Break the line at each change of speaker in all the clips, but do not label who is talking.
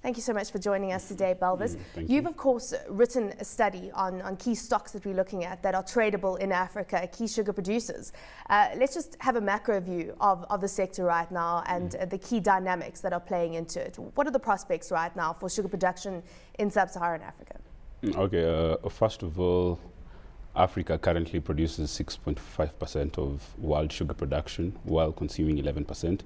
Thank you so much for joining us today, Belvas.
You've,
of course, written a study on key stocks that we're looking at that are tradable in Africa, key sugar producers. Let's just have a macro view of the sector right now and the key dynamics that are playing into it. What are the prospects right now for sugar production in sub-Saharan Africa?
Okay, first of all, Africa currently produces 6.5% of world sugar production while consuming 11%.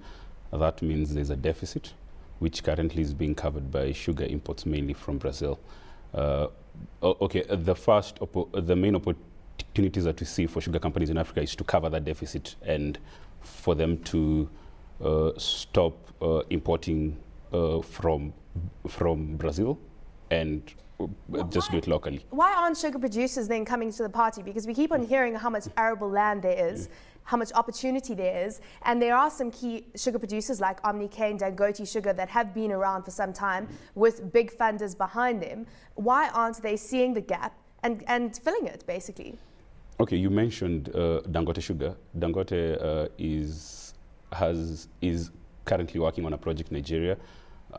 That means there's a deficit, which currently is being covered by sugar imports mainly from Brazil. The main opportunities that we see for sugar companies in Africa is to cover that deficit and for them to stop importing from Brazil and just do it locally.
Why aren't sugar producers then coming to the party? Because we keep on hearing how much arable land there is, how much opportunity there is, and there are some key sugar producers like Omni-Cane, Dangote Sugar that have been around for some time with big funders behind them. Why aren't they seeing the gap and filling it, basically?
Okay, you mentioned Dangote Sugar. Dangote is currently working on a project in Nigeria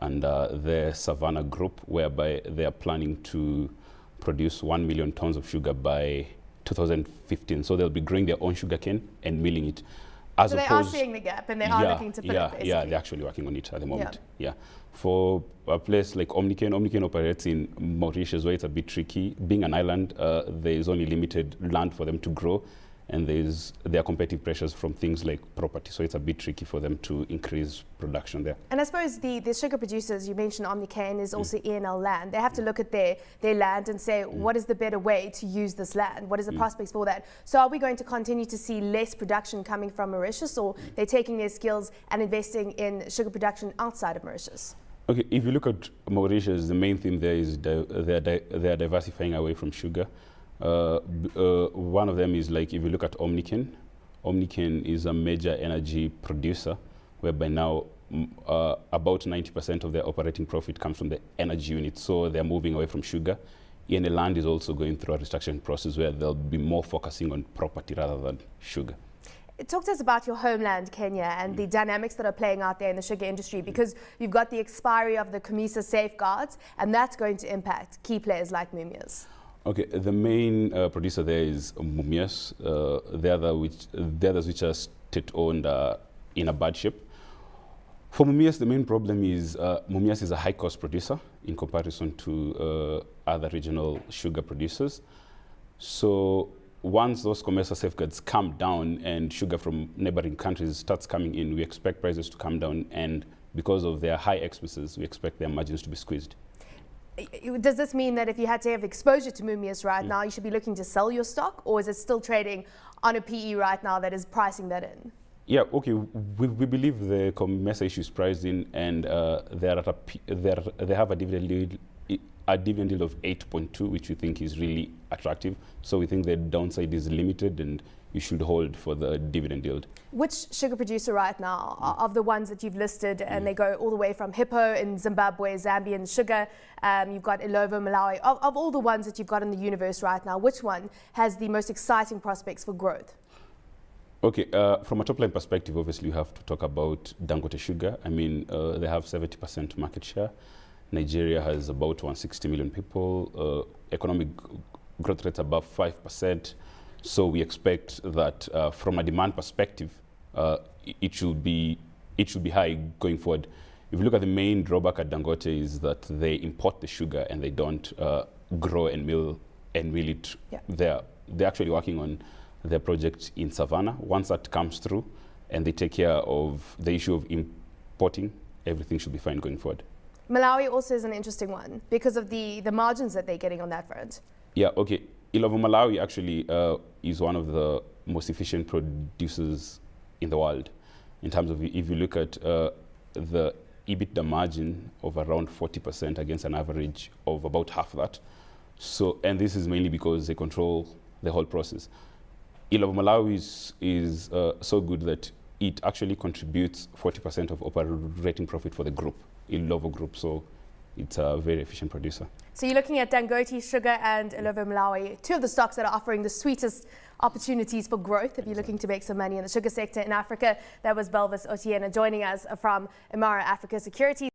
and their Savannah group, whereby they are planning to produce 1 million tons of sugar by 2015. So they'll be growing their own sugar cane and milling it.
So they are seeing the gap and they are looking to fill it, basically.
Yeah, they're actually working on it at the moment. Yeah. For a place like Omni-Cane operates in Mauritius, where it's a bit tricky. Being an island, there is only limited land for them to grow, and there are competitive pressures from things like property, so it's a bit tricky for them to increase production there.
And I suppose the sugar producers, you mentioned Omni-Cane is also ENL land. They have to look at their land and say, what is the better way to use this land? What is the prospects for that? So are we going to continue to see less production coming from Mauritius, or they're taking their skills and investing in sugar production outside of Mauritius?
Okay, if you look at Mauritius, the main theme there is they are diversifying away from sugar. One of them is, like, if you look at Omni-Cane is a major energy producer, whereby now about 90% of their operating profit comes from the energy unit, so they're moving away from sugar. ENL land is also going through a restructuring process where they'll be more focusing on property rather than sugar.
Talk to us about your homeland, Kenya, and the dynamics that are playing out there in the sugar industry, because you've got the expiry of the COMESA safeguards, and that's going to impact key players like Mumias.
Okay, the main producer there is Mumias. The others which are state-owned in a bad shape. For Mumias, the main problem is Mumias is a high-cost producer in comparison to other regional sugar producers. So once those COMESA safeguards come down and sugar from neighboring countries starts coming in, we expect prices to come down, and because of their high expenses, we expect their margins to be squeezed.
Does this mean that if you had to have exposure to Mumias right now, you should be looking to sell your stock, or is it still trading on a PE right now that is pricing that in?
Yeah, okay, we believe the COMESA issue is priced in, and they have a dividend yield of 8.2, which we think is really attractive. So we think the downside is limited, and you should hold for the dividend yield.
Which sugar producer right now, of the ones that you've listed, and they go all the way from Hippo in Zimbabwe, Zambian Sugar, you've got Illovo, Malawi, of all the ones that you've got in the universe right now, which one has the most exciting prospects for growth?
Okay, from a top-line perspective, obviously you have to talk about Dangote Sugar. I mean, they have 70% market share. Nigeria has about 160 million people, economic growth rate above 5%. So we expect that from a demand perspective, it should be high going forward. If you look at the main drawback at Dangote is that they import the sugar and they don't grow and mill it.
Yeah.
They're actually working on their project in Savannah. Once that comes through and they take care of the issue of importing, everything should be fine going forward.
Malawi also is an interesting one because of the margins that they're getting on that front.
Yeah, okay. Illovo Malawi actually is one of the most producers in the world in terms of, if you look at the EBITDA margin of around 40% against an average of about half that. So, and this is mainly because they control the whole process. Illovo Malawi is so good that it actually contributes 40% of operating profit for the group, Illovo Group. So it's a very efficient producer.
So you're looking at Dangote Sugar and Illovo Malawi, two of the stocks that are offering the sweetest opportunities for growth if you're looking to make some money in the sugar sector in Africa. That was Belvas Otieno joining us from Imara Africa Securities.